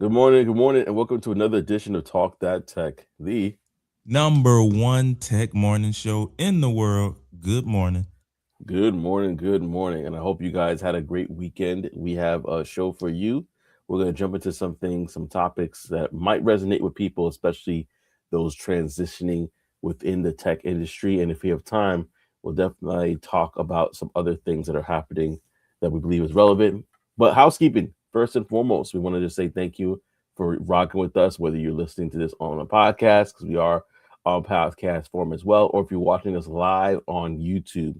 Good morning, and welcome to another edition of Talk That Tech. The Number one tech morning show in the world. Good morning. good morning, and I hope you guys had a great weekend. We have a show for you. We're going to jump into some things, some topics that might resonate with people, especially those transitioning within the tech industry. And if we have time, we'll definitely talk about some other things that are happening that we believe is relevant. But housekeeping, first and foremost, we wanted to say thank you for rocking with us, whether you're listening to this on a podcast, because we are on podcast form as well, or if you're watching us live on YouTube.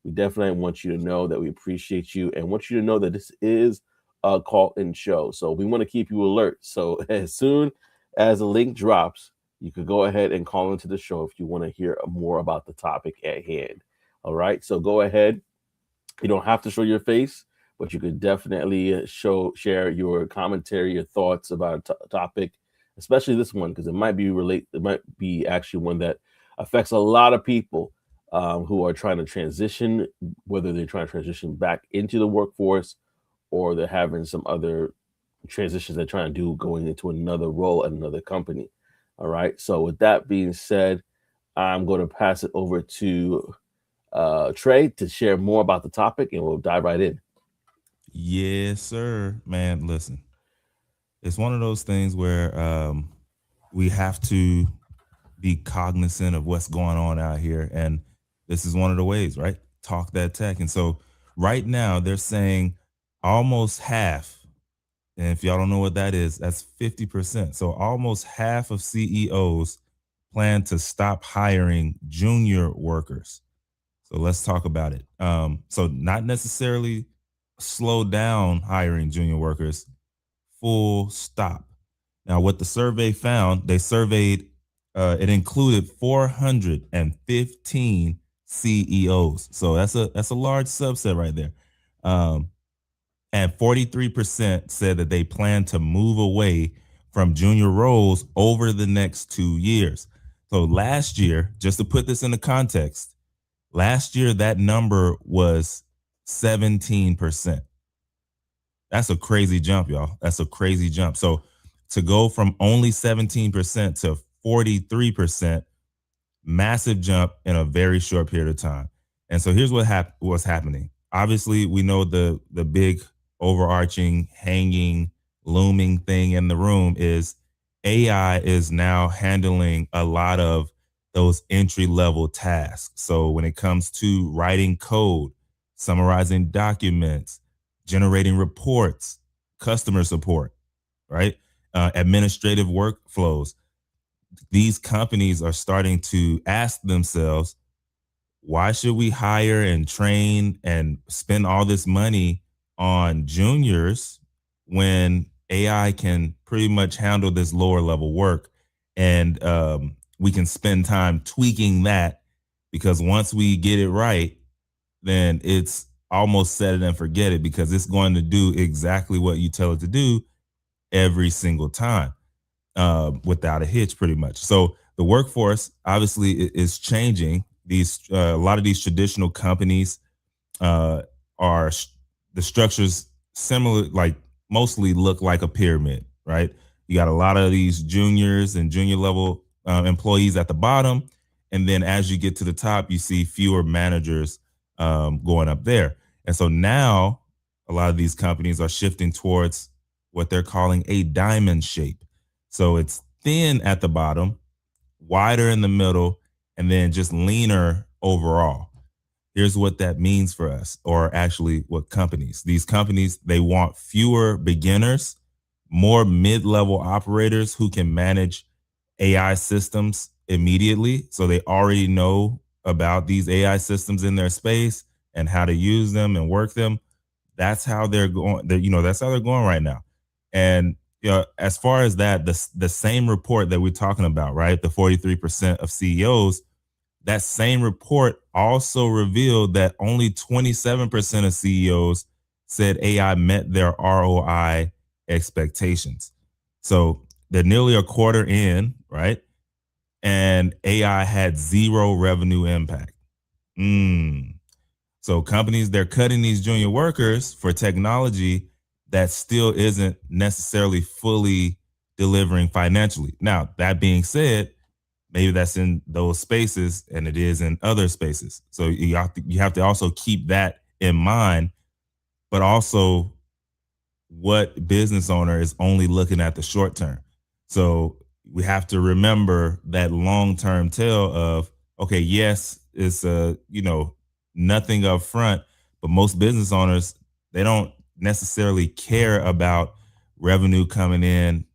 We definitely want you to know that we appreciate you and want you to know that this is a call in show. So we want to keep you alert. So as soon as the link drops, you could go ahead and call into the show if you want to hear more about the topic at hand. All right. So go ahead. You don't have to show your face, but you could definitely share your commentary, your thoughts about a topic, especially this one, because it might be actually one that affects a lot of people who are trying to transition, whether they're trying to transition back into the workforce or they're having some other transitions they're trying to do going into another role at another company. All right. So with that being said, I'm going to pass it over to Trey to share more about the topic, and we'll dive right in. Yes, sir. Man, listen, it's one of those things where we have to be cognizant of what's going on out here. And this is one of the ways, right? Talk that tech. And so right now they're saying almost half. And if y'all don't know what that is, that's 50%. So almost half of CEOs plan to stop hiring junior workers. So let's talk about it. So not necessarily slow down hiring junior workers, full stop. Now, what the survey found, they surveyed, it included 415 CEOs. So that's a large subset right there. Um, and 43% said that they plan to move away from junior roles over the next 2 years. So last year, just to put this into context, last year that number was 17%. That's a crazy jump, y'all. That's a crazy jump. So to go from only 17% to 43%, massive jump in a very short period of time. And so here's what's happening. Obviously, we know the big overarching hanging looming thing in the room is AI is now handling a lot of those entry level tasks. So when it comes to writing code, summarizing documents, generating reports, customer support, right? Administrative workflows, these companies are starting to ask themselves, why should we hire and train and spend all this money on juniors when AI can pretty much handle this lower level work? And we can spend time tweaking that, because once we get it right, then it's almost set it and forget it, because it's going to do exactly what you tell it to do every single time, without a hitch, pretty much. So the workforce obviously is changing. These a lot of these traditional companies uh, are the structures similar, like mostly look like a pyramid, right? You got a lot of these juniors and junior level employees at the bottom, and then as you get to the top, you see fewer managers going up there. And so now a lot of these companies are shifting towards what they're calling a diamond shape. So it's thin at the bottom, wider in the middle, and then just leaner overall. Here's what that means for us, or actually what companies. These companies, they want fewer beginners, more mid-level operators who can manage AI systems immediately. So they already know about these AI systems in their space and how to use them and work them. That's how they're going. That's how they're going right now. And as far as that, the same report that we're talking about, right? The 43% of CEOs, that same report also revealed that only 27% of CEOs said AI met their ROI expectations. So they're nearly a quarter in, right? And AI had zero revenue impact. Mm. So companies, they're cutting these junior workers for technology that still isn't necessarily fully delivering financially. Now, that being said, maybe that's in those spaces and it is in other spaces. So you have to also keep that in mind, but also what business owner is only looking at the short term. So we have to remember that long-term tail of, okay, yes, it's nothing up front, but most business owners, they don't necessarily care about revenue coming in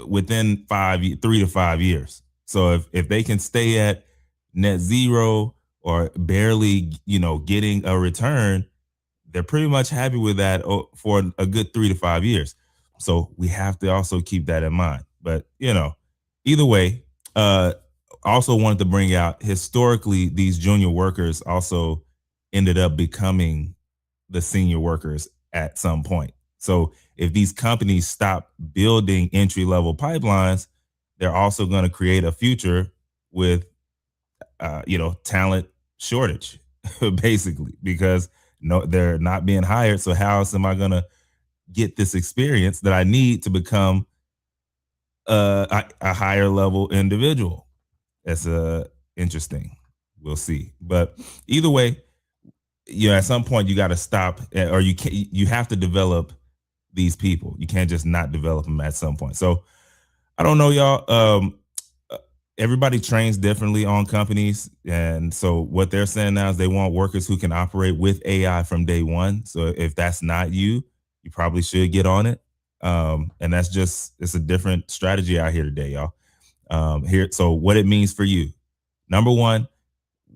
within 3 to 5 years. So if they can stay at net zero or barely, getting a return, they're pretty much happy with that for a good 3 to 5 years. So we have to also keep that in mind. But either way, also wanted to bring out historically these junior workers also ended up becoming the senior workers at some point. So if these companies stop building entry level pipelines, they're also going to create a future with talent shortage, basically, because no, they're not being hired. So how else am I going to get this experience that I need to become a higher level individual? That's interesting. We'll see. But either way, at some point you got to stop, or you have to develop these people. You can't just not develop them at some point. So I don't know, y'all. Everybody trains differently on companies. And so what they're saying now is they want workers who can operate with AI from day one. So if that's not you, you probably should get on it. And it's a different strategy out here today, y'all. So what it means for you. Number one,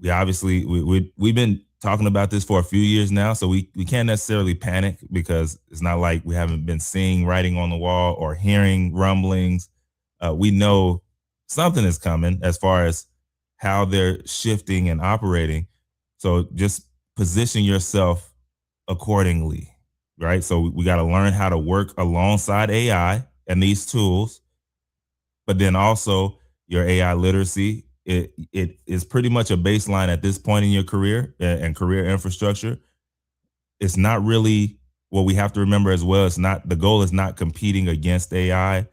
we've been talking about this for a few years now, so we can't necessarily panic because it's not like we haven't been seeing writing on the wall or hearing rumblings. We know something is coming as far as how they're shifting and operating. So just position yourself accordingly, right? So we got to learn how to work alongside AI and these tools, but then also your AI literacy. It is pretty much a baseline at this point in your career and career infrastructure. It's not really what we have to remember as well. The goal is not competing against AI,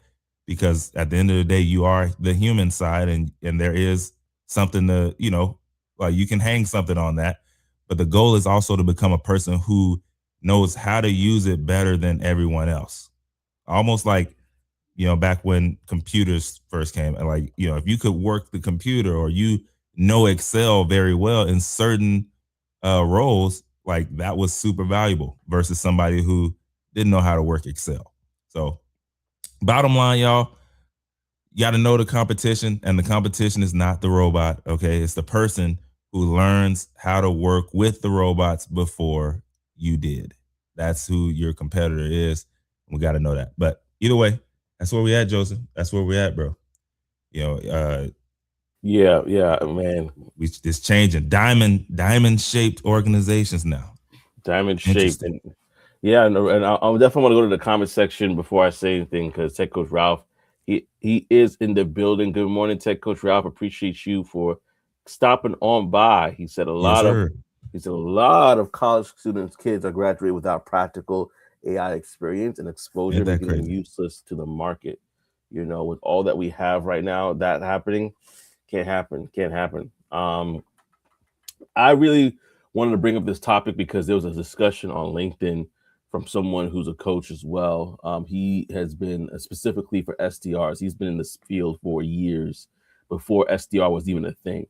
because at the end of the day, you are the human side, and there is something to, like you can hang something on that. But the goal is also to become a person who knows how to use it better than everyone else. Almost like, back when computers first came, and like, if you could work the computer or Excel very well in certain roles, like that was super valuable versus somebody who didn't know how to work Excel. So bottom line, y'all, you got to know the competition, and the competition is not the robot. Okay. It's the person who learns how to work with the robots before you did. That's who your competitor is. We got to know that. But either way, that's where we at, Joseph. That's where we at, bro. Yeah, man. It's changing. Diamond shaped organizations now. Diamond shaped, and yeah, and I definitely want to go to the comment section before I say anything, because Tech Coach Ralph, he is in the building. Good morning, Tech Coach Ralph. Appreciate you for stopping on by. He said a lot of college students, kids are graduating without practical AI experience and exposure, making them useless to the market. With all that we have right now, that happening can't happen. I really wanted to bring up this topic because there was a discussion on LinkedIn from someone who's a coach as well. He has been specifically for SDRs. He's been in this field for years before SDR was even a thing.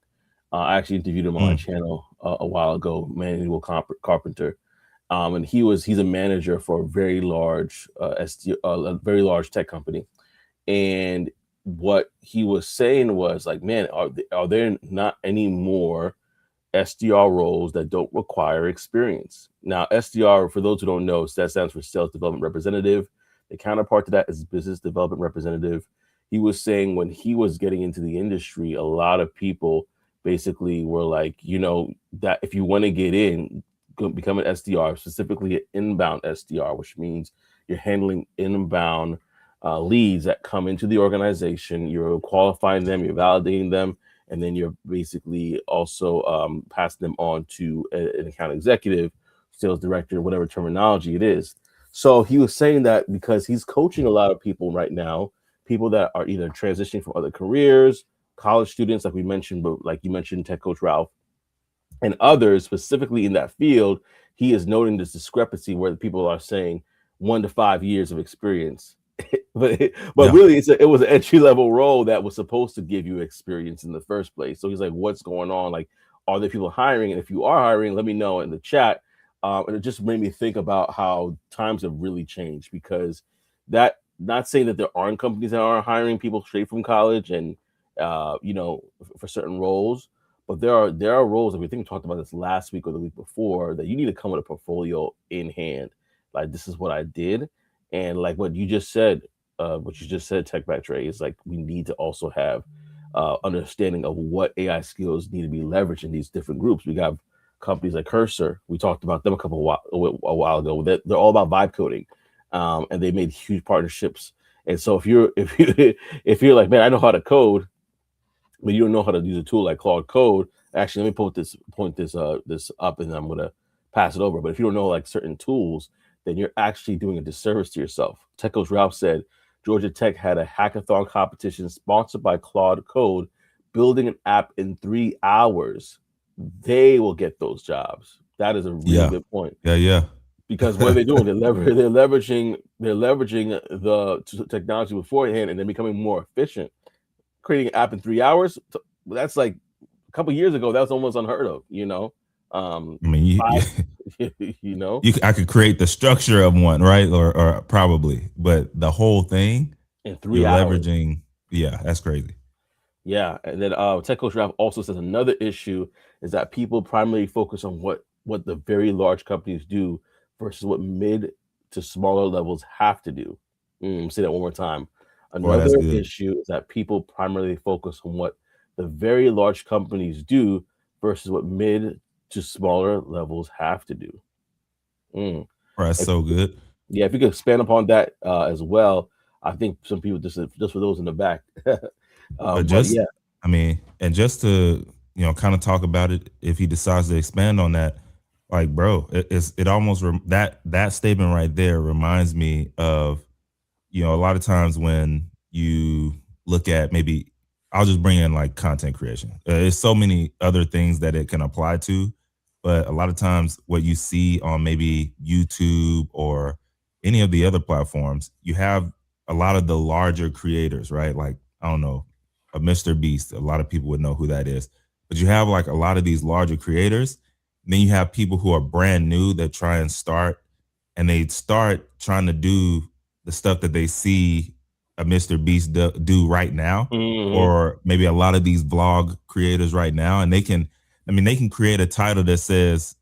I actually interviewed him on my channel a while ago, Manuel Carpenter. And he's a manager for a very large a very large tech company. And what he was saying was like, man, are there not any more SDR roles that don't require experience? Now, SDR, for those who don't know, that stands for Sales Development Representative. The counterpart to that is Business Development Representative. He was saying when he was getting into the industry, a lot of people basically were like, that if you want to get in, become an SDR, specifically an inbound SDR, which means you're handling inbound leads that come into the organization. You're qualifying them, you're validating them, and then you're basically also passing them on to an account executive, sales director, whatever terminology it is. So he was saying that because he's coaching a lot of people right now, people that are either transitioning from other careers, college students, like we mentioned, but like you mentioned, Tech Coach Ralph, and others specifically in that field, he is noting this discrepancy where the people are saying 1 to 5 years of experience. but Yeah. really it was an entry level role that was supposed to give you experience in the first place. So he's like, what's going on? Like, are there people hiring? And if you are hiring, let me know in the chat. And it just made me think about how times have really changed, because that, not saying that there aren't companies that aren't hiring people straight from college and for certain roles, but there are roles that we think we talked about this last week or the week before, that you need to come with a portfolio in hand. Like, this is what I did, and like what you just said, Tech Back Trey, is like we need to also have understanding of what AI skills need to be leveraged in these different groups. We got companies like Cursor. We talked about them a while ago. They're all about vibe coding, and they made huge partnerships. And so if you're like, man, I know how to code, but you don't know how to use a tool like Claude Code. Actually, let me point this up, and I'm gonna pass it over. But if you don't know like certain tools, then you're actually doing a disservice to yourself. Tech Coach Ralph said Georgia Tech had a hackathon competition sponsored by Claude Code, building an app in 3 hours. They will get those jobs. That is a really good point. Yeah. Because what are they doing? They're leveraging the technology beforehand, and they're becoming more efficient. Creating an app in 3 hours, that's like a couple years ago, that was almost unheard of, I mean, I could create the structure of one, right? Or probably, but the whole thing in you're 3 hours. leveraging. Yeah, that's crazy. Yeah, and then Tech Coach Ralph also says another issue is that people primarily focus on what the very large companies do versus what mid to smaller levels have to do. Say that one more time. Boy, that's Another good. issue is that people primarily focus on what the very large companies do versus what mid to smaller levels have to do. Mm. Bro, that's If so you could, good. yeah, if you could expand upon that as well, I think some people just for those in the back. But But just, yeah. I mean, and just to kind of talk about it, if he decides to expand on that, like, bro, it almost that statement right there reminds me of a lot of times when you look at maybe I'll just bring in like content creation. There's so many other things that it can apply to, but a lot of times what you see on maybe YouTube or any of the other platforms, you have a lot of the larger creators, right? Like, I don't know, a Mr. Beast. A lot of people would know who that is. But you have like a lot of these larger creators. And then you have people who are brand new that try and start, and they start trying to do the stuff that they see a Mr. Beast do right now, Mhm. or maybe a lot of these vlog creators right now, and they can create a title that says,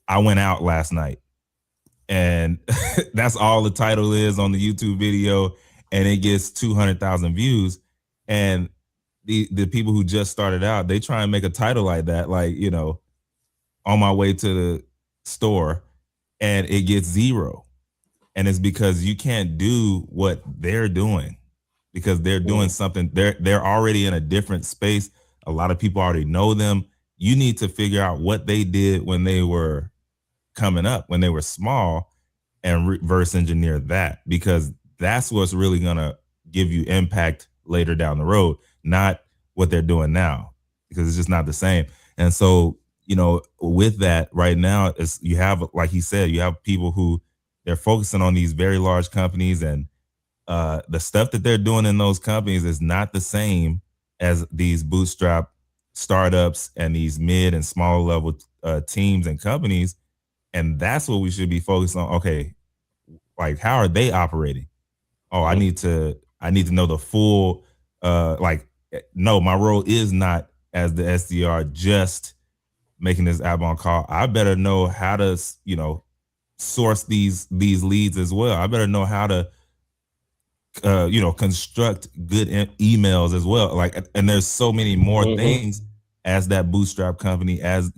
I went out last night, and that's all the title is on the YouTube video, and it gets 200,000 views. And the people who just started out, they try and make a title like that, like, on my way to the store, and it gets zero. And it's because you can't do what they're doing, because they're doing Mhm. something. They're already in a different space. A lot of people already know them. You need to figure out what they did when they were coming up, when they were small, and reverse engineer that, because that's what's really gonna give you impact later down the road, not what they're doing now, because it's just not the same. And so, with that right now, is you have, like he said, you have people who they're focusing on these very large companies, and the stuff that they're doing in those companies is not the same as these bootstrap startups and these mid and small level teams and companies. And that's what we should be focused on. Okay, like, how are they operating? Oh, I Mhm. need to know the full like, no, my role is not as the SDR just making this outbound call. I better know how to source these leads as well. I better know how to construct good emails as well. Like, and there's so many more Mhm. things as that bootstrap company, as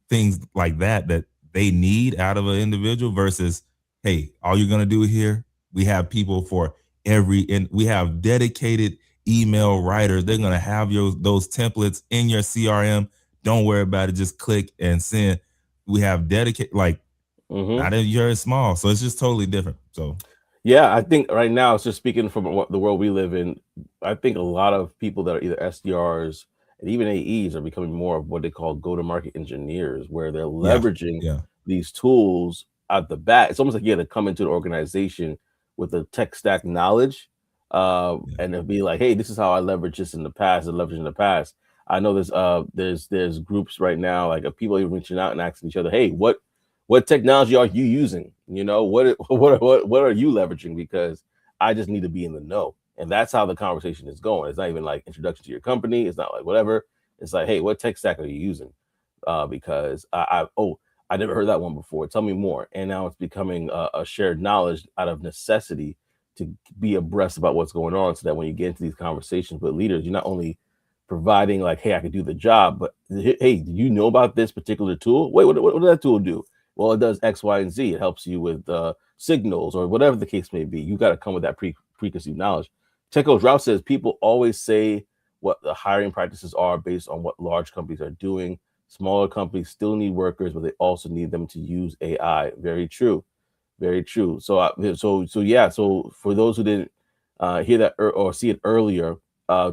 things like that they need out of an individual, versus, hey, all you're gonna do here, we have people for and we have dedicated email writers. They're gonna have those templates in your CRM. Don't worry about it. Just click and send. We have dedicated, like, Mm-hmm. Not if you're small. So it's just totally different. So Yeah, I think right now, it's just speaking from the world we live in. I think a lot of people that are either SDRs and even AEs are becoming more of what they call go-to-market engineers, where they're yeah, leveraging yeah, these tools at the bat. It's almost like you had to come into an organization with a tech stack knowledge, yeah. and it'll be like, "Hey, this is how I leverage this in the past. I leverage in the past." I know there's groups right now like of people even reaching out and asking each other, "Hey, what technology are you using? You know, what are you leveraging? Because I just need to be in the know." And that's how the conversation is going. It's not even like introduction to your company. It's not like whatever. It's like, hey, what tech stack are you using? Because I never heard that one before. Tell me more. And now it's becoming a shared knowledge out of necessity to be abreast about what's going on, so that when you get into these conversations with leaders, you're not only providing like, hey, I could do the job, but hey, do you know about this particular tool? Wait, what does that tool do? Well, it does X, Y, and Z. It helps you with signals or whatever the case may be. You got to come with that preconceived knowledge. Tech Coach Ralph says people always say what the hiring practices are based on what large companies are doing. Smaller companies still need workers, but they also need them to use AI. Very true. Very true. So yeah. So for those who didn't hear that or see it earlier,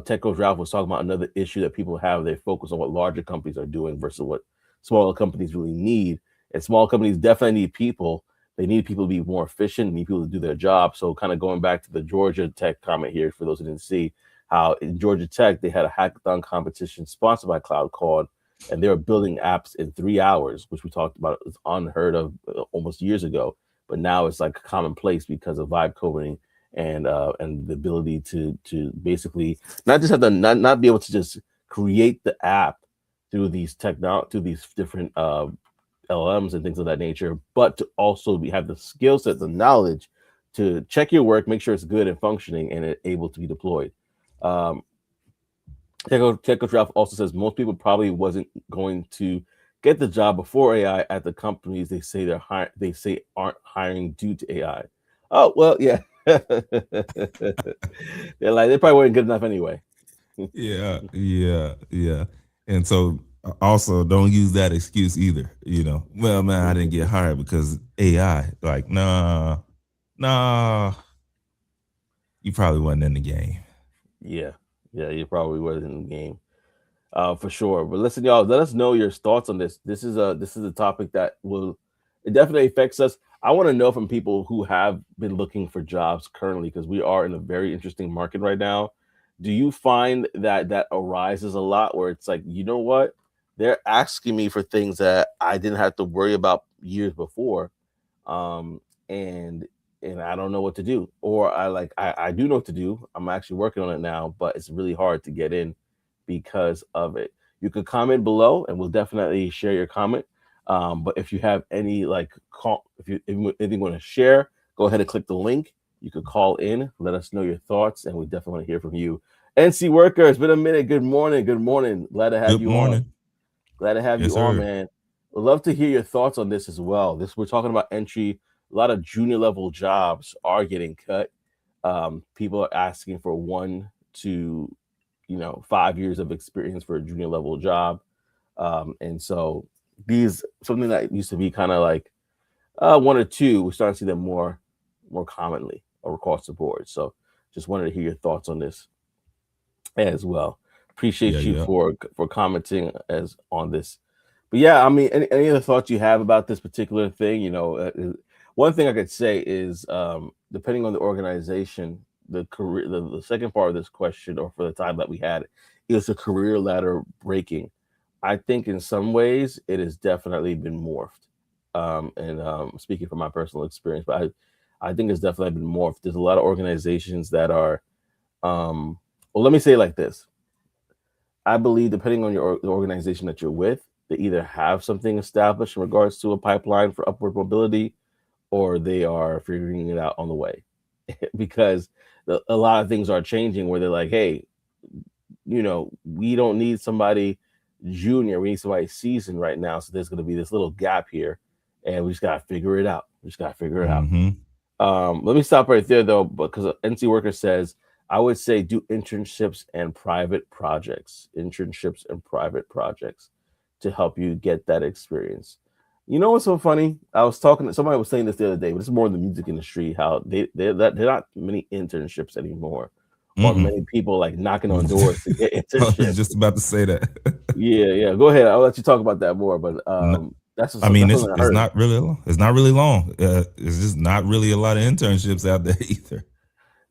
Tech Coach Ralph was talking about another issue that people have. They focus on what larger companies are doing versus what smaller companies really need. And small companies definitely need people. They need people to be more efficient, need people to do their job. So kind of going back to the Georgia Tech comment here, for those who didn't see, how in Georgia Tech they had a hackathon competition sponsored by Cloud Called, and they were building apps in 3 hours, which we talked about is unheard of almost years ago. But now it's like commonplace because of vibe coding and the ability to basically not just have to not be able to just create the app through these different LLMs and things of that nature, but to also have the skill set, the knowledge to check your work, make sure it's good and functioning and able to be deployed. Um, Techo Draft also says most people probably wasn't going to get the job before AI at the companies they say aren't hiring due to AI. Oh well, yeah. They're like they probably weren't good enough anyway. Yeah, yeah, yeah. And so also don't use that excuse either. Well, man, I didn't get hired because AI. Like, nah, nah, you probably wasn't in the game. Yeah, yeah, you probably was in the game. For sure. But listen, y'all, let us know your thoughts on this. This is a topic that will it definitely affects us. I want to know from people who have been looking for jobs currently, because we are in a very interesting market right now. Do you find that that arises a lot where it's like, you know what? They're asking me for things that I didn't have to worry about years before. Um, and I don't know what to do. Or I do know what to do. I'm actually working on it now, but it's really hard to get in because of it. You could comment below and we'll definitely share your comment. But if you have any if anything want to share, go ahead and click the link. You could call in, let us know your thoughts, and we definitely want to hear from you. NC Worker, it's been a minute. Good morning. Good morning. Glad to have Good you on. morning. Glad to have Yes, you on, sir. man. Would love to hear your thoughts on this as well. This we're talking about entry. A lot of junior level jobs are getting cut. People are asking for 1 to 5 years of experience for a junior level job, and so these something that used to be kind of like 1 or 2. We're starting to see them more commonly or across the board. So just wanted to hear your thoughts on this as well. Yeah, Appreciate you yeah. for commenting as on this. But yeah, I mean, any other thoughts you have about this particular thing? One thing I could say is, depending on the organization, the second part of this question, or for the time that we had, is the career ladder breaking. I think in some ways it has definitely been morphed. And speaking from my personal experience, but I think it's definitely been morphed. There's a lot of organizations that are, well, let me say it like this. I believe, depending on the organization that you're with, they either have something established in regards to a pipeline for upward mobility, or they are figuring it out on the way. Because a lot of things are changing where they're like, hey, we don't need somebody junior. We need somebody seasoned right now. So there's going to be this little gap here, and we just got to figure it out. We just got to figure it out. Mm-hmm. Let me stop right there though, because NC Worker says I would say do internships and private projects to help you get that experience. You know what's so funny? I was talking to somebody was saying this the other day, but it's more in the music industry. How they're not many internships anymore, or Mm-mm. many people like knocking on doors to get I was internships. just about to say that. Yeah, yeah. Go ahead. I'll let you talk about that more. But that's I mean, that's it's something I it's heard. not really long. It's not really long. It's just not really a lot of internships out there either.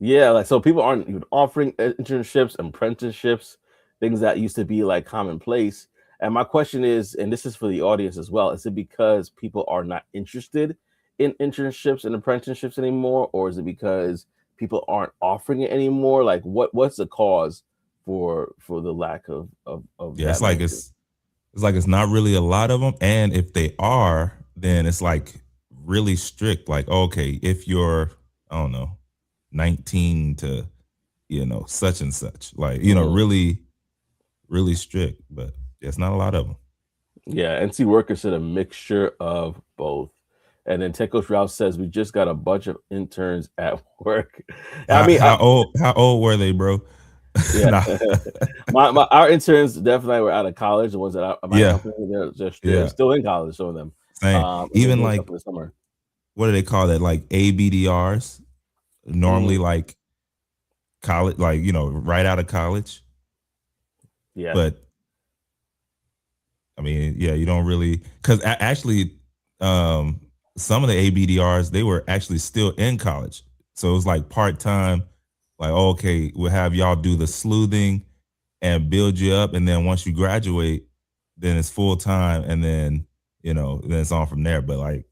Yeah, like so people aren't even offering internships, apprenticeships, things that used to be like commonplace. And my question is, and this is for the audience as well, is it because people are not interested in internships and apprenticeships anymore, or is it because people aren't offering it anymore? Like what's the cause for the lack of Yeah, that it's like mainstream? it's not really a lot of them, and if they are, then it's like really strict. Like, okay, if you're, I don't know, 19 to such and such, like Mm. really strict. But it's not a lot of them. Yeah, NC Worker said a mixture of both. And then Tech Coach Ralph says we just got a bunch of interns at work. I How mean, how old how old were they, bro? yeah, Nah, my our interns definitely were out of college. The ones that at my yeah, company, they're yeah, still in college, some of them, same. and they're Even doing stuff like, in the summer. what do they call that? Like ABDRs, normally Mm, like college, like right out of college. yeah, But I mean, yeah, you don't really, because actually, um, some of the ABDRs, they were actually still in college, so it was like part time. Like, oh, okay, we'll have y'all do the sleuthing and build you up, and then once you graduate, then it's full time, and then then it's on from there. But like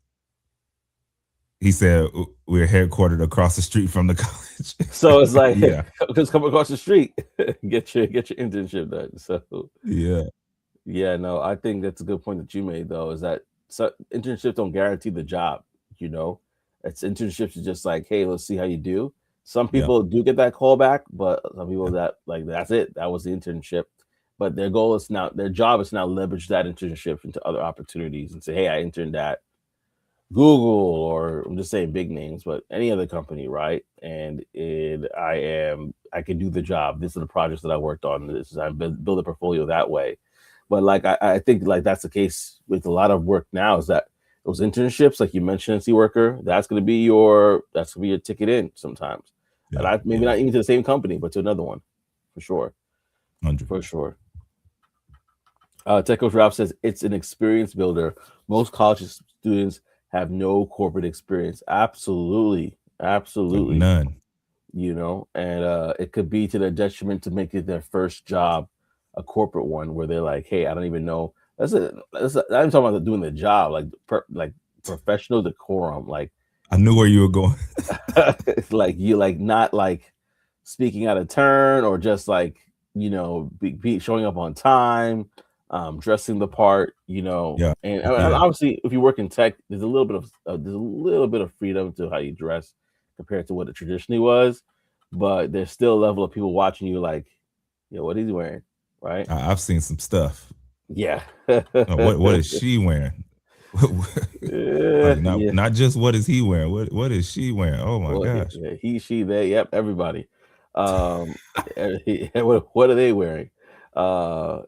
he said, we're headquartered across the street from the college. so it's like Yeah, just come across the street, get your internship done. So yeah, yeah, no, I think that's a good point that you made though, is that internships don't guarantee the job, you know. It's internships is just like, hey, let's see how you do. Some yeah, people do get that call back, but some people that like that's it. That was the internship. But their goal is now their job is now leverage that internship into other opportunities and say, hey, I interned at Google or I'm just saying big names, but any other company, right? And I can do the job. These are the projects that I worked on. This is I build a portfolio that way. But like I think like that's the case with a lot of work now is that those internships, like you mentioned, NC Worker, that's gonna be your ticket in sometimes. And yeah, I maybe yeah, not even to the same company, but to another one, for sure, 100. for sure. Tech Coach Ralph says it's an experience builder. Most college students have no corporate experience. Absolutely, absolutely. None. And it could be to their detriment to make it their first job, a corporate one, where they're like, "Hey, I don't even know." I'm talking about doing the job, like professional decorum, like I knew where you were going. it's like you like not like speaking out of turn or just like showing up on time, dressing the part, Yeah, and yeah, obviously if you work in tech, there's a little bit of freedom to how you dress compared to what it traditionally was, but there's still a level of people watching you like, what is he wearing, right? I've seen some stuff. Yeah. What is she wearing? Yeah, Like, not yeah. not just what is he wearing? What is she wearing? Oh my Well, gosh. yeah, he, she, they, yep, everybody. Um, what are they wearing? And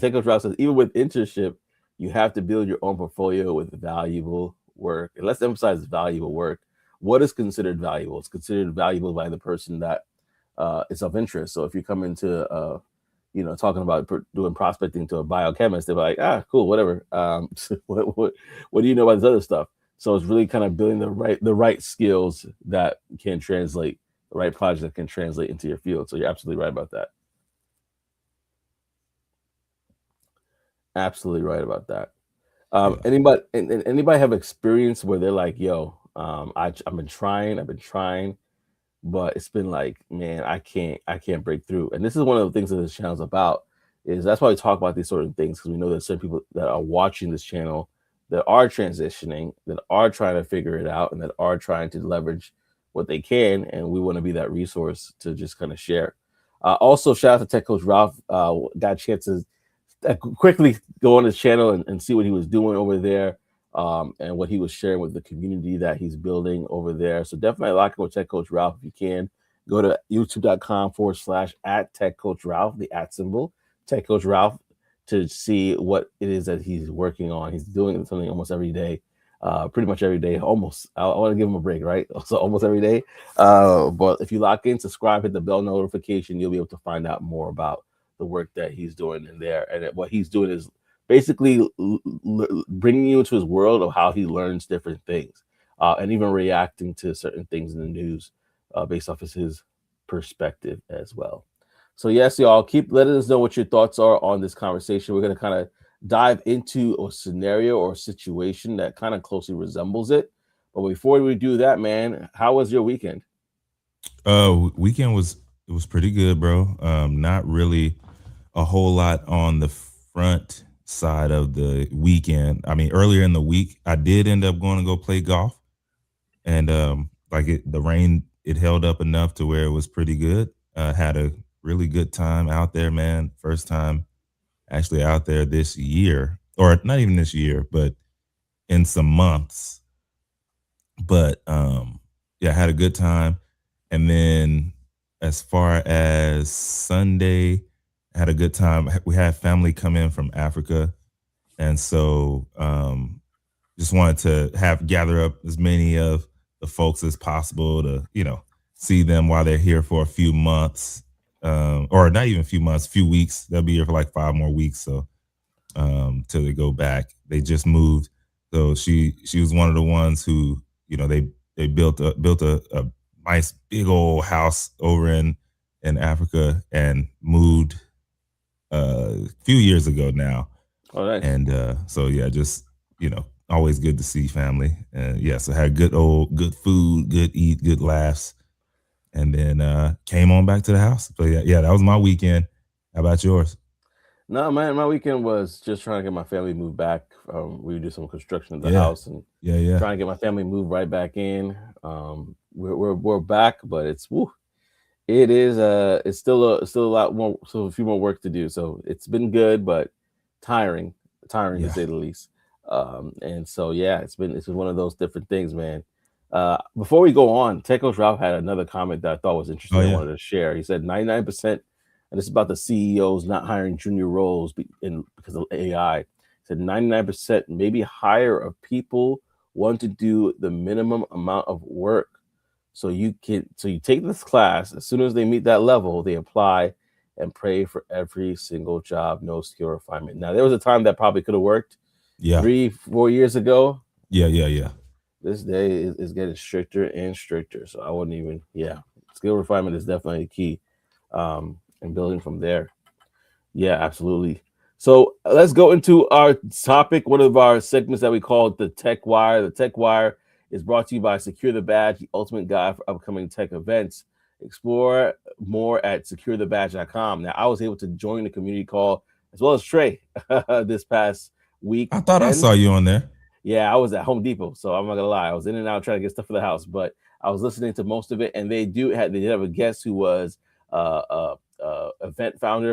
Tech Coach Rouse says even with internship, you have to build your own portfolio with valuable work. And let's emphasize valuable work. What is considered valuable? It's considered valuable by the person that is of interest. So if you come into talking about doing prospecting to a biochemist, they're like, cool, whatever. What do you know about this other stuff? So it's really kind of building the right skills that can translate, the right project that can translate into your field. So you're absolutely right about that. Absolutely right about that. Yeah. Anybody have experience where they're like, yo, I've been trying, but it's been like, man, I can't break through. And this is one of the things that this channel is about. Is that's why we talk about these sort of things because we know there's certain people that are watching this channel that are transitioning, that are trying to figure it out, and that are trying to leverage what they can. And we want to be that resource to just kind of share. Also, shout out to Tech Coach Ralph. Got a chance to quickly go on his channel and see what he was doing over there, and what he was sharing with the community that he's building over there. So definitely lock in with Tech Coach Ralph if you can. Go to youtube.com/@Tech Coach Ralph, the @ symbol, Tech Coach Ralph. to see what it is that he's working on. He's doing something almost every day, pretty much every day. Almost, I want to give him a break, right? So almost every day. But if you lock in, subscribe, hit the bell notification, you'll be able to find out more about the work that he's doing in there. And what he's doing is basically bringing you into his world of how he learns different things, and even reacting to certain things in the news based off of his perspective as well. So yes, y'all, keep letting us know what your thoughts are on this conversation. We're going to kind of dive into a scenario or a situation that kind of closely resembles it. But before we do that, man, how was your weekend? Weekend was pretty good, bro. Not really a whole lot on the front side of the weekend. I mean, earlier in the week, I did end up going to go play golf, and the rain, it held up enough to where it was pretty good. Had a really good time out there, man. First time actually out there this year, or not even this year, but in some months. But yeah, I had a good time. And then as far as Sunday, I had a good time. We had family come in from Africa. And so just wanted to gather up as many of the folks as possible to, see them while they're here for a few months. Or not even a few months, a few weeks. They'll be here for like 5 more weeks. So till they go back. They just moved. So she was one of the ones who, they built a nice big old house over in Africa and moved a few years ago now. Oh, nice. And so yeah, just always good to see family. And yeah, so had good food, good eat, good laughs, and then came on back to the house. But yeah, that was my weekend. How about yours? No, man, my weekend was just trying to get my family moved back. We do some construction of the Yeah. house and Yeah. trying to get my family moved right back in. We're back, but it's it's still a lot more, so a few more work to do. So it's been good, but tiring to Yeah. say the least. And so yeah, it's been one of those different things, man. Before we go on, Tech Coach Ralph had another comment that I thought was interesting. Oh, I yeah. wanted to share. He said 99%, and this is about the CEOs not hiring junior roles because of AI. He said 99%, maybe higher, of people want to do the minimum amount of work. So you take this class. As soon as they meet that level, they apply and pray for every single job, no skill refinement. Now, there was a time that probably could have worked. Yeah. 3-4 years ago. Yeah. This day is getting stricter and stricter. So I wouldn't even, skill refinement is definitely key, and building from there. Yeah, absolutely. So let's go into our topic, one of our segments that we call the Tech Wire. The Tech Wire is brought to you by Secure the Badge, the ultimate guide for upcoming tech events. Explore more at securethebadge.com. Now, I was able to join the community call as well as Trey this past week. I thought I saw you on there. Yeah, I was at Home Depot, so I'm not gonna lie. I was in and out trying to get stuff for the house, but I was listening to most of it, and they did have a guest who was event founder,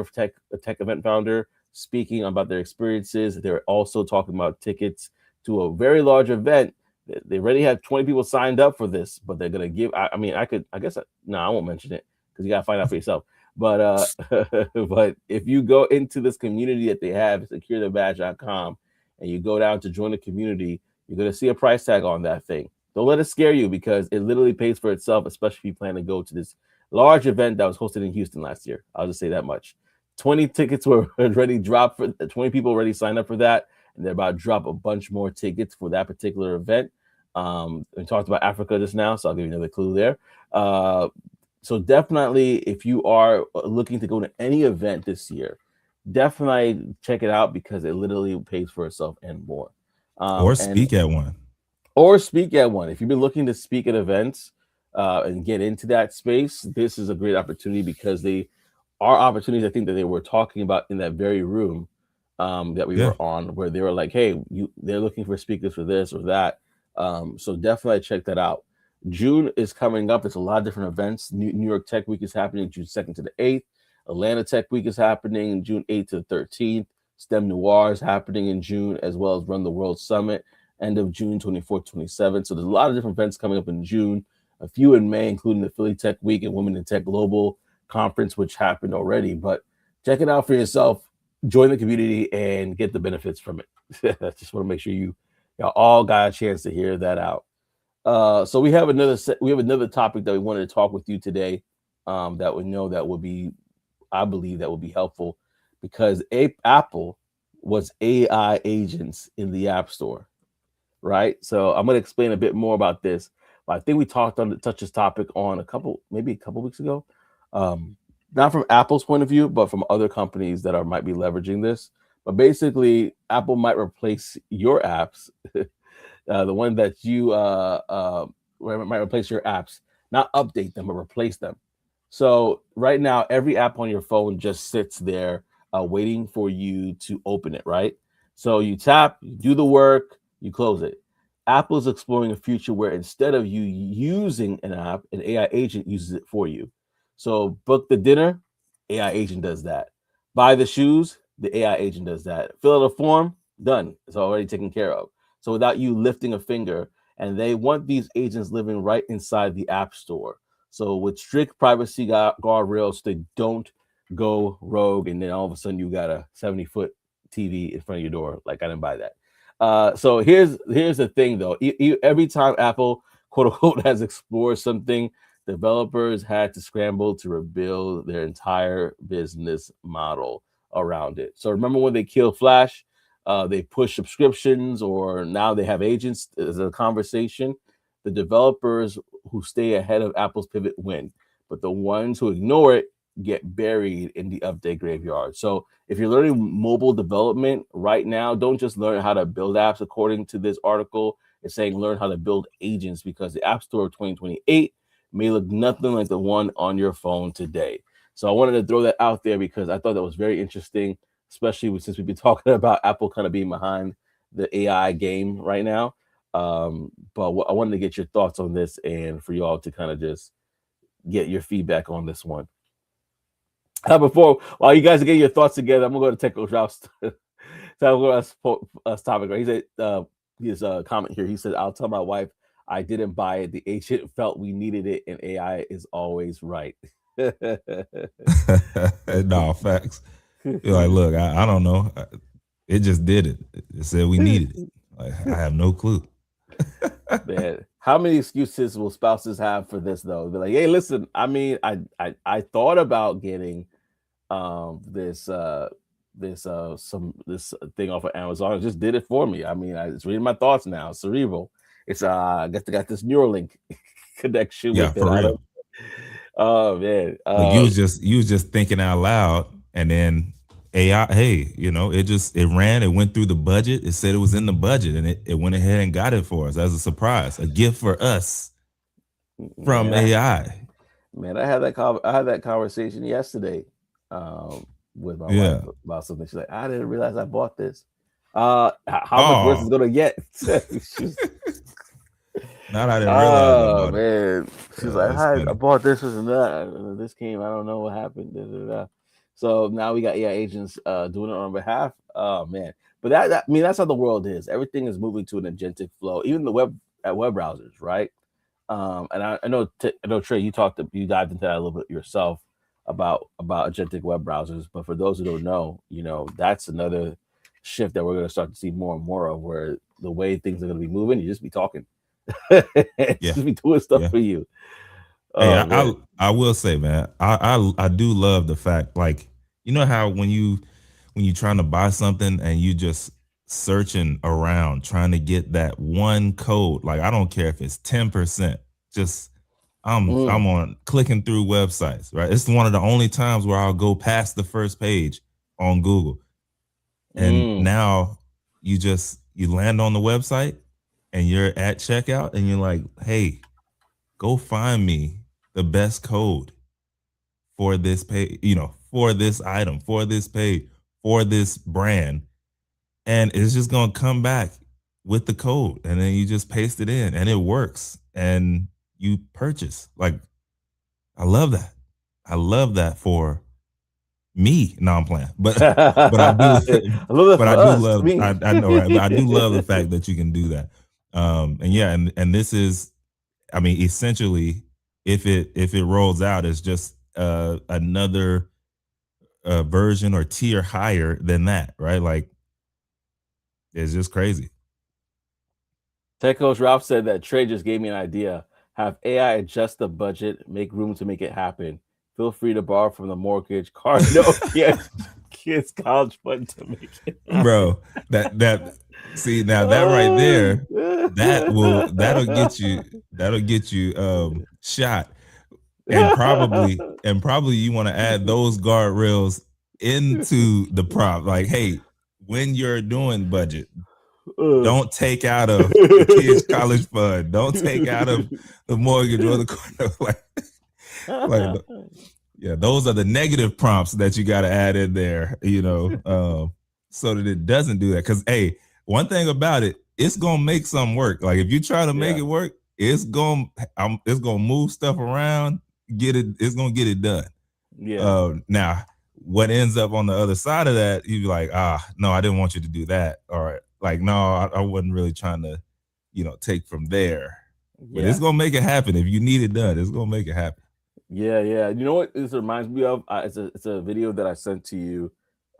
a tech event founder, speaking about their experiences. They were also talking about tickets to a very large event. They already had 20 people signed up for this, but they're gonna give. I won't mention it because you gotta find out for yourself. But but if you go into this community that they have, securethebadge.com, and you go down to join the community, you're going to see a price tag on that thing. Don't let it scare you because it literally pays for itself, especially if you plan to go to this large event that was hosted in Houston last year. I'll just say that much. 20 tickets were already dropped, 20 people already signed up for that, and they're about to drop a bunch more tickets for that particular event. We talked about Africa just now, so I'll give you another clue there. So definitely, if you are looking to go to any event this year, definitely check it out because it literally pays for itself and more. Or speak at one. If you've been looking to speak at events and get into that space, this is a great opportunity because they are opportunities I think that they were talking about in that very room that we were on, where they were like, hey, they're looking for speakers for this or that. So definitely check that out. June is coming up. There's a lot of different events. New York Tech Week is happening June 2nd to the 8th. Atlanta Tech Week is happening June 8th to the 13th. STEM Noir is happening in June, as well as Run the World Summit, end of June 24th, 27th. So there's a lot of different events coming up in June, a few in May, including the Philly Tech Week and Women in Tech Global Conference, which happened already. But check it out for yourself. join the community and get the benefits from it. I just want to make sure y'all all got a chance to hear that out. So we have another topic that we wanted to talk with you today. That we know that would be, I believe that would be helpful, because Apple was AI agents in the App Store, right? So I'm going to explain a bit more about this. But I think we touched this topic on maybe a couple weeks ago. Not from Apple's point of view, but from other companies that might be leveraging this. But basically, Apple might replace your apps, the one that you might replace your apps, not update them, but replace them. So right now, every app on your phone just sits there waiting for you to open it, right? So you tap, you do the work, you close it. Apple is exploring a future where instead of you using an app, an AI agent uses it for you. So book the dinner, AI agent does that. Buy the shoes, the AI agent does that. Fill out a form, done. It's already taken care of. So without you lifting a finger, and they want these agents living right inside the App Store. So with strict privacy guardrails, they don't go rogue, and then all of a sudden you got a 70-foot TV in front of your door. Like, I didn't buy that. So here's the thing though. Every time Apple, quote unquote, has explored something, developers had to scramble to rebuild their entire business model around it. So remember when they killed Flash? They push subscriptions, or now they have agents as a conversation. The developers who stay ahead of Apple's pivot win, but the ones who ignore it get buried in the update graveyard. So if you're learning mobile development right now, don't just learn how to build apps. According to this article, it's saying learn how to build agents, because the App Store of 2028 may look nothing like the one on your phone today. So I wanted to throw that out there because I thought that was very interesting, especially since we've been talking about Apple kind of being behind the AI game right now. But I wanted to get your thoughts on this, and for you all to kind of just get your feedback on this one. While you guys are getting your thoughts together, I'm gonna go to Technical Drops. Topic. Right? He said his comment here. He said, "I'll tell my wife I didn't buy it. The agent felt we needed it, and AI is always right." No, facts. You're like, look, I don't know. It just did it. It said we needed it. Like, I have no clue. Man, how many excuses will spouses have for this though? They're like, "Hey, listen, I mean, I thought about getting this thing off of Amazon. It just did it for me. I mean, it's reading my thoughts now. Cerebral. It's I guess they got this Neuralink connection with it. For real. Oh man, you was just thinking out loud, and then AI, hey, it went through the budget. It said it was in the budget, and it went ahead and got it for us as a surprise, a gift for us from AI. I had that conversation yesterday with my wife about something. She's like, "I didn't realize I bought this. How much worse is gonna get?" Not I didn't realize. Oh man, she's like, I bought this and that, and this came. I don't know what happened. Da, da, da. So now we got AI agents doing it on our behalf. Oh man, but that's how the world is. Everything is moving to an agentic flow. Even the web browsers, right? And I know Trey, you dived into that a little bit yourself about agentic web browsers. But for those who don't know, that's another shift that we're going to start to see more and more of, where the way things are going to be moving, you just be talking. Just be doing stuff for you. Hey, I will say, man, I do love the fact, like, how when you trying to buy something and you just searching around trying to get that one code, like, I don't care if it's 10%, just I'm on clicking through websites, right? It's one of the only times where I'll go past the first page on Google, and now you land on the website and you're at checkout and you're like, hey, go find me the best code for this page, for this item, for this page, for this brand. And it's just going to come back with the code. And then you just paste it in and it works. And you purchase. Like, I love that. I love that for me. No, I'm playing. But I do love I know, right? But I do love the fact that you can do that. And this is, I mean, essentially, if it rolls out, it's just another version or tier higher than that, right? Like, it's just crazy. Tech Coach Ralph said that Trey just gave me an idea. Have AI adjust the budget, make room to make it happen. Feel free to borrow from the mortgage card note. Kids college fund to make it happen. Bro, that see now that right there, that'll get you shot. And probably you want to add those guardrails into the prompt. Like, hey, when you're doing budget, don't take out of the kids' college fund. Don't take out of the mortgage or the condo. like, yeah, those are the negative prompts that you got to add in there, so that it doesn't do that. Because, hey, one thing about it, it's gonna make something work. Like, if you try to make it work, it's gonna move stuff around. It's gonna get it done. Yeah. Now, what ends up on the other side of that, you'd be like, no, I didn't want you to do that. Or like, no, I wasn't really trying to, take from there. But it's gonna make it happen. If you need it done, it's gonna make it happen. Yeah. You know what this reminds me of? It's a video that I sent to you,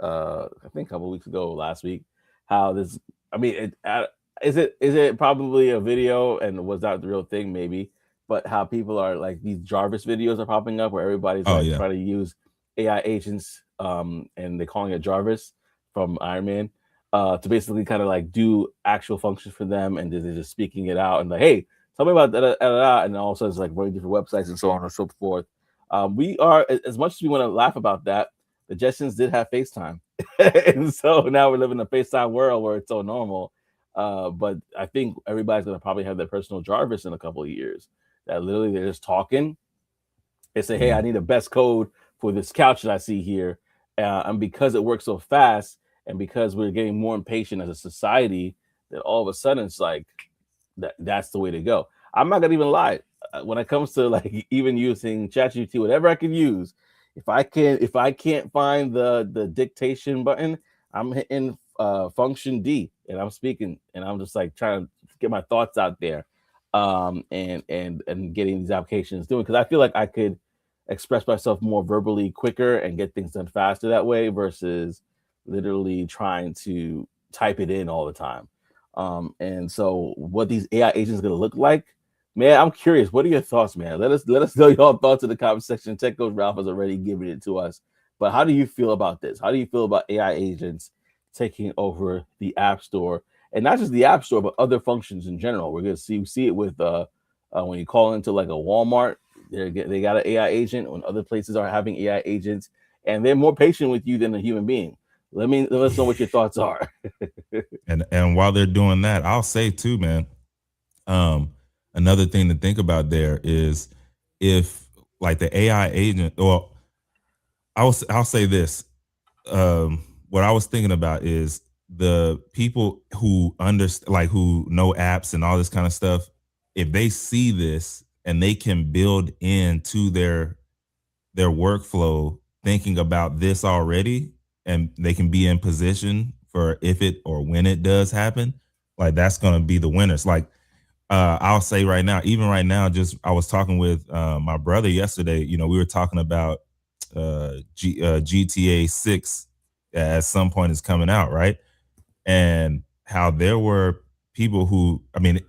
I think a couple weeks ago, last week. How this? I mean, is it probably a video, and was that the real thing? Maybe, but how people are like these Jarvis videos are popping up where everybody's trying to use AI agents, and they're calling it Jarvis from Iron Man, to basically kind of like do actual functions for them, and they're just speaking it out and like, hey, tell me about that, and all of a sudden it's like running different websites and so on and so forth. We are, as much as we want to laugh about that, the Jetsons did have FaceTime, and so now we're living in a FaceTime world where it's so normal. But I think everybody's gonna probably have their personal Jarvis in a couple of years. That literally they're just talking. They say, "Hey, I need the best code for this couch that I see here," and because it works so fast, and because we're getting more impatient as a society, that all of a sudden it's like that's the way to go. I'm not gonna even lie. When it comes to like even using ChatGPT, whatever I can use, if I can't find the dictation button, I'm hitting function D and I'm speaking and I'm just like trying to get my thoughts out there, and getting these applications doing, because I feel like I could express myself more verbally quicker and get things done faster that way versus literally trying to type it in all the time. And so what these AI agents are gonna look like, man, I'm curious. What are your thoughts, man? Let us know your thoughts in the comment section. Tech Coach Ralph has already given it to us. But how do you feel about this? How do you feel about AI agents taking over the App Store, and not just the App Store, but other functions in general? We're gonna see it with when you call into like a Walmart, they got an AI agent. When other places are having AI agents, and they're more patient with you than a human being. Let us know what your thoughts are. And while they're doing that, I'll say too, man. Another thing to think about there is if like the AI agent, well, I'll say this. What I was thinking about is the people who understand, like who know apps and all this kind of stuff. If they see this and they can build into their workflow, thinking about this already, and they can be in position for if it or when it does happen, like that's going to be the winners. Like I'll say right now, even right now, just I was talking with my brother yesterday. We were talking about GTA 6 at some point is coming out, right? And how there were people who, I mean,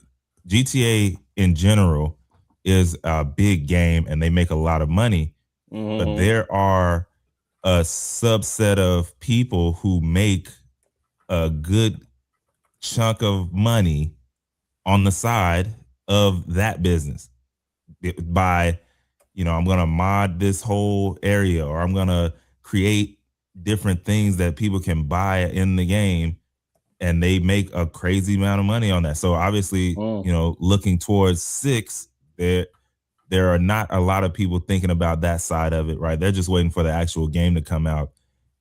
GTA in general is a big game and they make a lot of money, but there are a subset of people who make a good chunk of money on the side of that business by, I'm going to mod this whole area, or I'm going to create different things that people can buy in the game, and they make a crazy amount of money on that. So obviously, looking towards 6, there are not a lot of people thinking about that side of it, right? They're just waiting for the actual game to come out,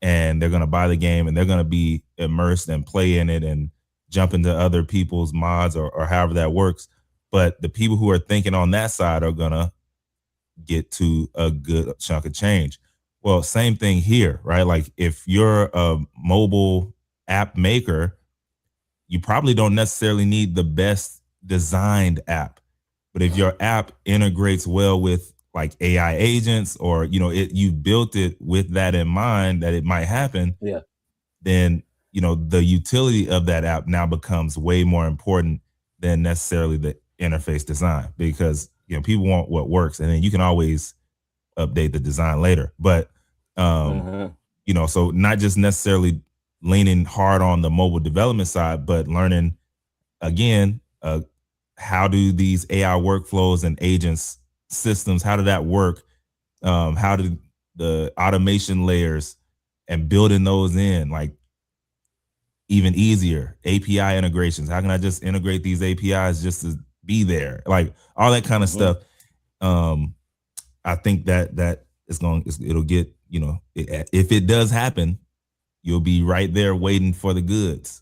and they're going to buy the game and they're going to be immersed and play in it and jump into other people's mods or however that works. But the people who are thinking on that side are going to get to a good chunk of change. Well, same thing here, right? Like if you're a mobile app maker, you probably don't necessarily need the best designed app. But if your app integrates well with like AI agents, or you built it with that in mind that it might happen, Yeah. then the utility of that app now becomes way more important than necessarily the interface design, because people want what works, and then you can always update the design later. But so not just necessarily leaning hard on the mobile development side, but learning again, how do these AI workflows and agents systems, how did that work? How did the automation layers and building those in, like, even easier API integrations? How can I just integrate these APIs just to be there? Like all that kind of stuff. I think that it'll get, if it does happen, you'll be right there waiting for the goods.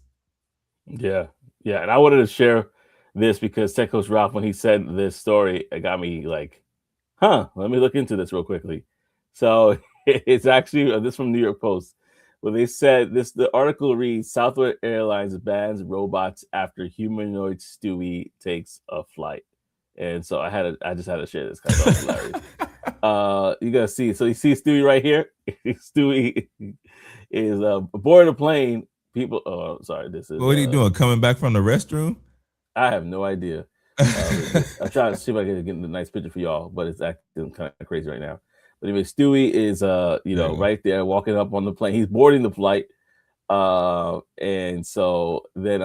Yeah. Yeah. And I wanted to share this because Tech Coach Ralph, when he said this story, it got me like, let me look into this real quickly. So it's actually this from New York Post, where they said this. The article reads: Southwest Airlines bans robots after humanoid Stewie takes a flight. And so I just had to share this because that was hilarious. You gotta see. So you see Stewie right here. Stewie is boarding a plane. People. Oh, sorry. This is. What are you doing? Coming back from the restroom? I have no idea. I'm trying to see if I can get a nice picture for y'all, but it's acting kind of crazy right now. But anyway, Stewie is right there walking up on the plane. He's boarding the flight. And so then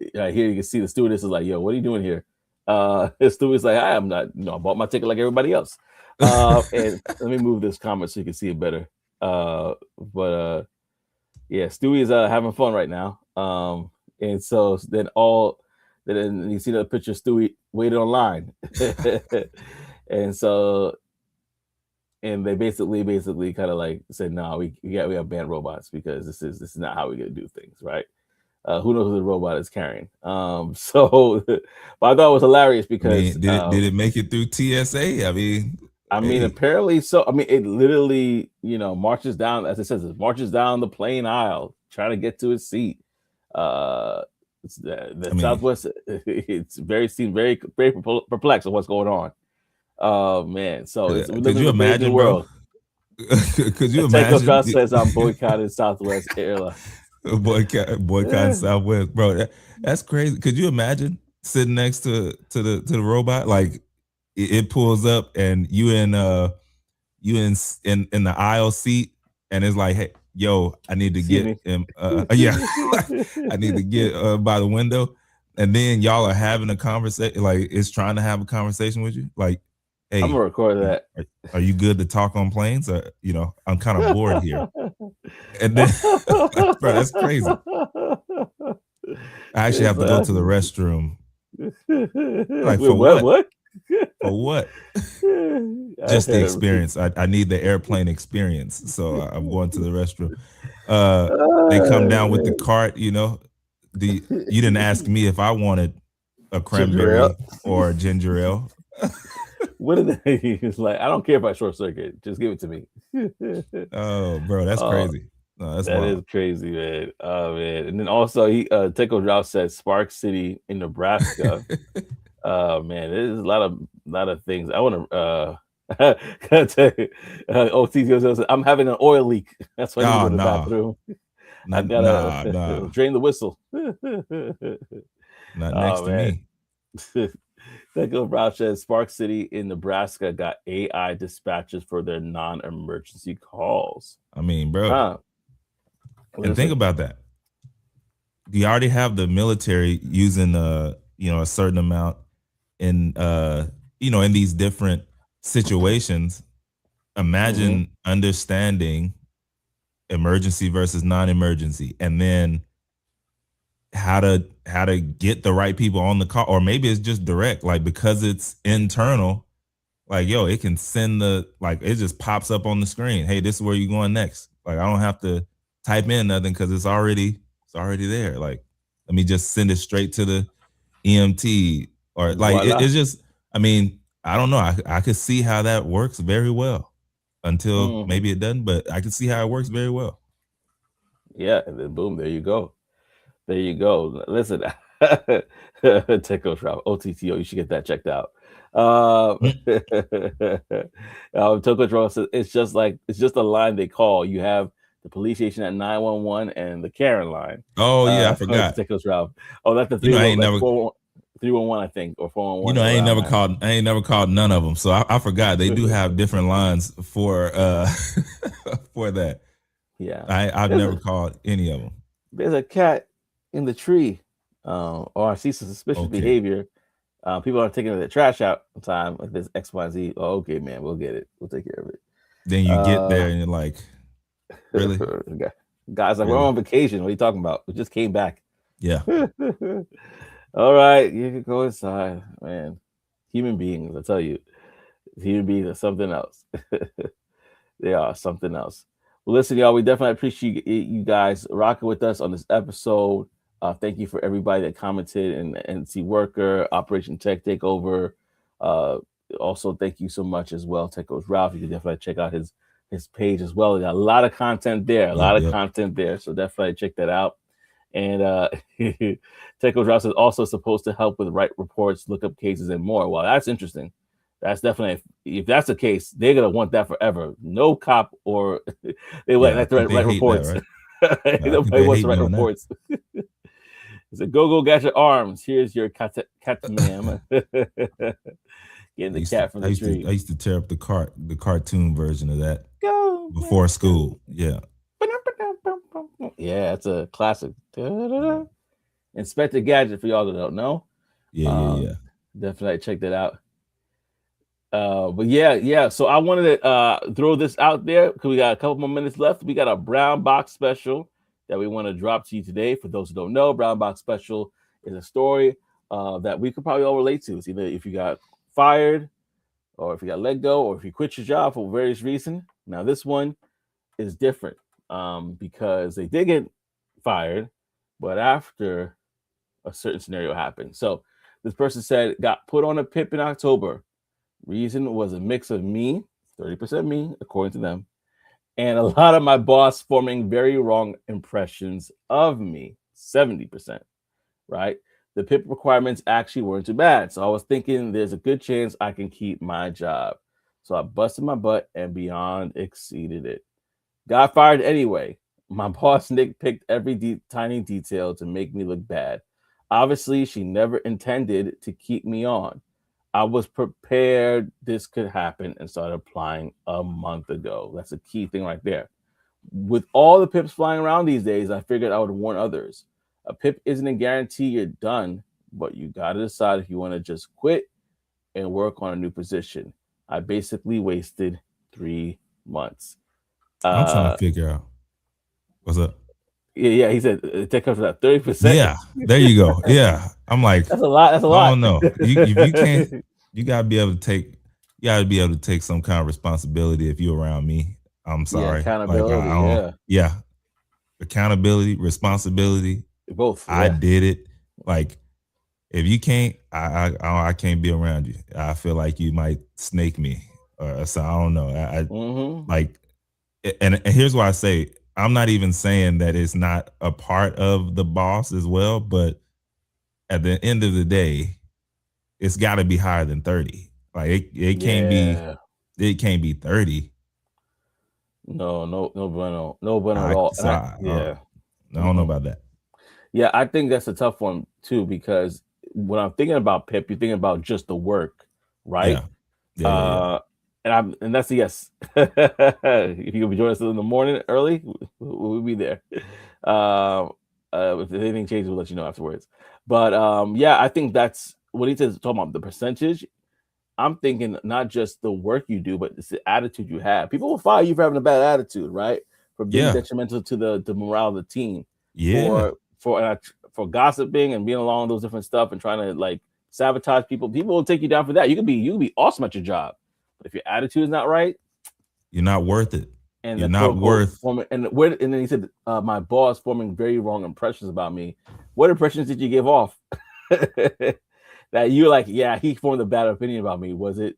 here you can see the stewardess is like, yo, what are you doing here? Stewie's like, I am not, I bought my ticket like everybody else. And let me move this comment so you can see it better. Yeah, Stewie is having fun right now. And so then you see the picture of Stewie waited online. And they basically kind of like said, no, we have banned robots because this is not how we're gonna do things, right? Who knows who the robot is carrying? So but I thought it was hilarious because did it make it through TSA? I mean, apparently so. I mean, it literally, marches down, as it says, it marches down the plane aisle trying to get to its seat. Southwest, it's seemed very perplexed with what's going on. Oh man! So could you imagine, bro? Could you imagine? Techo says I'm boycotting Southwest Airlines. Boycotting Southwest, bro. That's crazy. Could you imagine sitting next to the robot? Like it pulls up and you in the aisle seat, and it's like, hey, yo, I need to get him. Yeah, I need to get by the window, and then y'all are having a conversation. Like it's trying to have a conversation with you. Like, hey, I'm gonna record that. Are you good to talk on planes? Or I'm kind of bored here. And then, bro, that's crazy. I actually have to go to the restroom. Like for what? For what? Just the experience. I need the airplane experience. So I'm going to the restroom. They come down with the cart, you didn't ask me if I wanted a cranberry or a ginger ale. What are they? It's like, I don't care about short circuit. Just give it to me. Oh, bro, that's crazy. No, that is crazy, man. Oh man. And then also Techo Ralph said Spark City in Nebraska. Man, there's a lot of things. I want to I'm having an oil leak. That's why I go to the bathroom. I gotta drain the whistle. Not next to me. Techo Ralph says Spark City in Nebraska got AI dispatchers for their non-emergency calls. I mean, bro. And think about that. You already have the military using a certain amount in in these different situations. Imagine understanding emergency versus non-emergency, and then how to get the right people on the call. Or maybe it's just direct, like because it's internal, like, yo, it can send it just pops up on the screen. Hey, this is where you're going next. Like I don't have to type in nothing because it's already there. Like, let me just send it straight to the EMT, or like it's just, I mean, I don't know. I could see how that works very well until maybe it doesn't, but I can see how it works very well. Yeah, and then boom, there you go. Listen, Techo Ralph, OTTO, you should get that checked out. Toko Draw says it's just a line they call. You have the police station at 911 and the Karen line. Oh yeah, I According to forgot. Tekos Ralph. Oh, that's the You know, I 311, ain't like never. 311, I think, or You 411 know, around that. I ain't never called none of them. So I forgot they do have different lines for for that. Yeah, I've never called any of them. there's a cat in the tree, or I see some suspicious Okay. behavior. People are taking their trash out on time, like this XYZ. Oh, okay, man, we'll get it. We'll take care of it. Then you get there and you're like, really? Guys, like, we're Really? on vacation. What are you talking about? We just came back. Yeah. All right, you can go inside, man. Human beings, I tell you, human beings are something else. They are something else. Well, listen, y'all, we definitely appreciate you guys rocking with us on this episode. Thank you for everybody that commented, and NC Worker, Operation Tech Takeover. Also, thank you so much as well, Techos Ralph. You can definitely check out his page as well. He got a lot of content there, so definitely check that out. And Techos Ralph is also supposed to help with write reports, look up cases, and more. Well, that's interesting. That's definitely, if that's the case, they're gonna want that forever. No cop or they like to write reports. That, right? Nobody wants to write reports. It's a go gadget arms. Here's your cat ma'am. Getting the cat from the tree. I used to tear up the cartoon version of that Go before school. Yeah. Yeah, it's a classic. Inspector Gadget for y'all that don't know. Yeah. Definitely check that out. But yeah. So I wanted to throw this out there because we got a couple more minutes left. We got a brown box special that we want to drop to you today. For those who don't know, brown box special is a story that we could probably all relate to. It's either if you got fired, or if you got let go, or if you quit your job for various reasons. Now this one is different because they did get fired, but after a certain scenario happened. So this person said, got put on a PIP in October. Reason was a mix of me, 30% me, according to them, and a lot of my boss forming very wrong impressions of me, 70%, right? The PIP requirements actually weren't too bad. So I was thinking there's a good chance I can keep my job. So I busted my butt and beyond exceeded it. Got fired anyway. My boss Nick picked every tiny detail to make me look bad. Obviously, she never intended to keep me on. I was prepared this could happen and started applying a month ago. That's a key thing right there. With all the PIPs flying around these days, I figured I would warn others. A PIP isn't a guarantee you're done, but you got to decide if you want to just quit and work on a new position. I basically wasted 3 months. I'm trying to figure out what's up. Yeah. He said take up for that 30%. Yeah, there you go. Yeah, I'm like, that's a lot. I don't know. If you can't, you gotta be able to take. You gotta be able to take some kind of responsibility if you're around me. I'm sorry. Accountability. Accountability, responsibility. Both. I did it. Like, if you can't, I can't be around you. I feel like you might snake me, or so I don't know. Like, and here's why I say I'm not even saying that it's not a part of the boss as well, but at the end of the day, it's got to be higher than 30. Like it can't be 30. No bueno at all. So I don't know about that. Yeah, I think that's a tough one too, because when I'm thinking about PIP, you're thinking about just the work, right? Yeah. And that's a yes. If you could join us in the morning early, we'll be there. If anything changes, we'll let you know afterwards. But I think that's what he says, talking about the percentage. I'm thinking not just the work you do, but it's the attitude you have. People will fire you for having a bad attitude, right? For being detrimental to the morale of the team. Yeah. For gossiping and being along those different stuff and trying to like sabotage people. People will take you down for that. You can be awesome at your job. But if your attitude is not right, you're not worth it. And you're not worth. And then he said, my boss forming very wrong impressions about me. What impressions did you give off? That you're like, yeah, he formed a bad opinion about me. Was it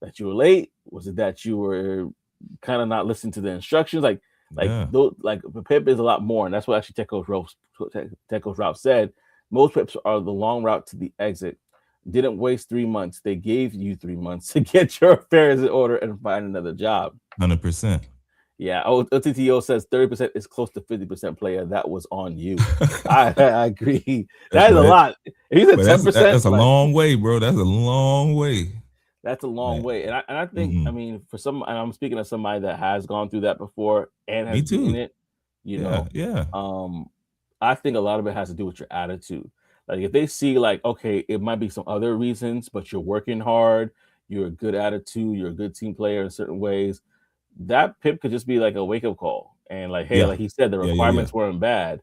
that you were late? Was it that you were kind of not listening to the instructions? Those, like the PIP is a lot more, and that's what actually Techos Ralph said. Most PIPs are the long route to the exit. didn't waste 3 months. They gave you 3 months to get your affairs in order and find another job. 100%. Yeah, OTTO says 30% is close to 50% player. That was on you. I agree. That is a lot. If you said 10%, that's a long way, bro. That's a long way. That's a long way. And I think, I mean, and I'm speaking of somebody that has gone through that before and has been in it, Yeah. I think a lot of it has to do with your attitude. Like if they see like, okay, it might be some other reasons, but you're working hard, you're a good attitude, you're a good team player in certain ways, that PIP could just be like a wake-up call. And like, hey, like he said, the requirements weren't bad.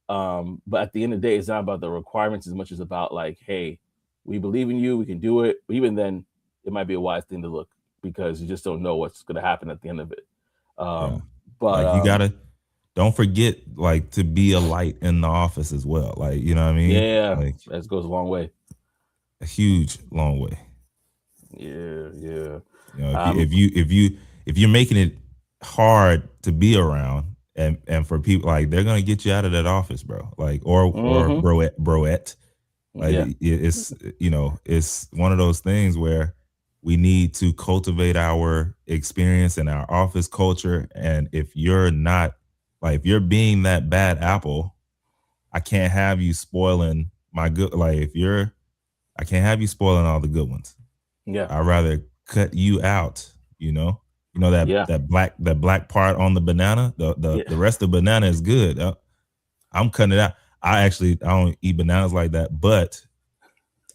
But at the end of the day, it's not about the requirements as much as about like, hey, we believe in you, we can do it. But even then, it might be a wise thing to look because you just don't know what's going to happen at the end of it. But like you gotta don't forget like to be a light in the office as well. Like, you know what I mean? Yeah, like, that goes a long way. A huge long way. Yeah. You know, if you're making it hard to be around and for people, like they're gonna get you out of that office, bro. Like or broette. Like it's it's one of those things where we need to cultivate our experience and our office culture. And if you're not like if you're being that bad apple, I can't have you spoiling my good. Like I can't have you spoiling all the good ones. Yeah, I'd rather cut you out. That black part on the banana. The rest of the banana is good. I'm cutting it out. I don't eat bananas like that, but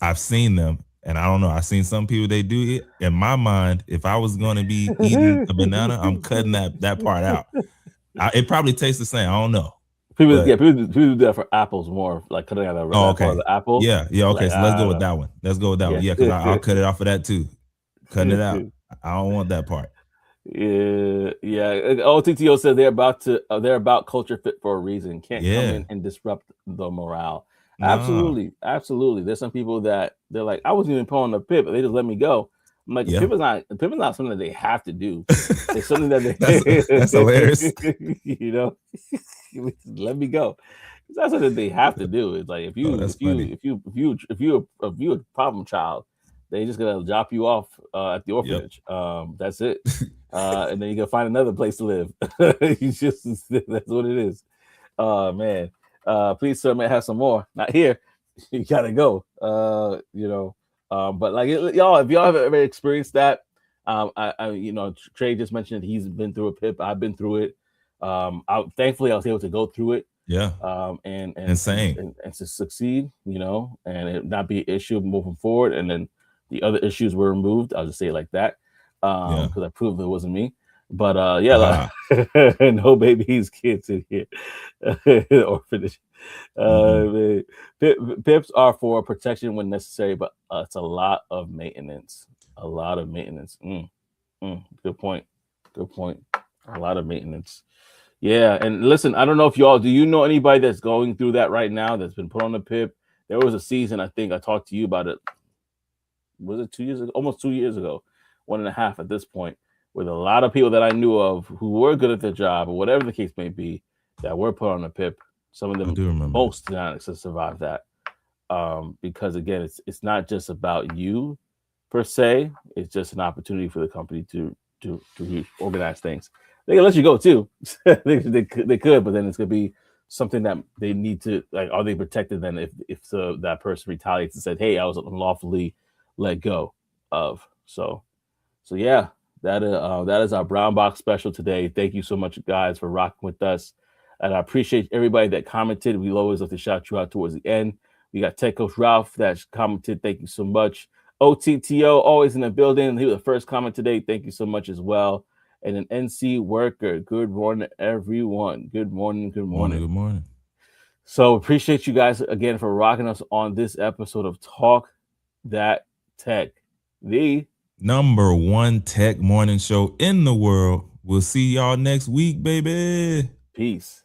I've seen them, and I don't know. I've seen some people they do it. In my mind, if I was going to be eating a banana, I'm cutting that part out. It probably tastes the same. I don't know. People do that for apples more, like cutting out part of the apple. Yeah. Okay, like, so let's go with that one. Yeah, because I'll cut it off of that too. Cutting it out. I don't want that part. Yeah. OTTO said they're about culture fit for a reason. Can't come in and disrupt the morale. No. Absolutely. There's some people that they're like, I wasn't even pulling the PIP, but they just let me go. I'm like, PIP is not something that they have to do. It's something that they that's hilarious. Let me go. That's something they have to do. It's like if you're a problem child, they just gonna drop you off at the orphanage. That's it. And then you gotta find another place to live. That's what it is. Man. Please, sir, may I have some more. Not here. You gotta go. But like y'all, if y'all have ever experienced that, Trey just mentioned that he's been through a PIP. I've been through it. Thankfully I was able to go through it. Yeah. And insane. And to succeed, and it not be an issue moving forward. And then the other issues were removed. I'll just say it like that. Because I proved it wasn't me. But no babies, kids in here. Orphanage. PIPs are for protection when necessary, but it's a lot of maintenance. Good point. A lot of maintenance. Yeah, and listen, I don't know if do you know anybody that's going through that right now that's been put on the PIP? There was a season, I think I talked to you about it. Was it 2 years ago? Almost 2 years ago, 1.5 at this point, with a lot of people that I knew of who were good at their job or whatever the case may be that were put on a PIP. Some of them, most did not survive that. Because again, it's not just about you per se. It's just an opportunity for the company to reorganize things. They can let you go too. they could, but then it's gonna be something that they need to like. Are they protected then if that person retaliates and said, "Hey, I was unlawfully let go of"? So yeah, that is our Brown Box special today. Thank you so much, guys, for rocking with us, and I appreciate everybody that commented. We always love to shout you out towards the end. We got Tech Coach Ralph that commented. Thank you so much. OTTO always in the building. He was the first comment today. Thank you so much as well. And an NC worker. Good morning, everyone. Good morning. So appreciate you guys again for rocking us on this episode of Talk That Tech, the #1 tech morning show in the world. We'll see y'all next week, baby. Peace.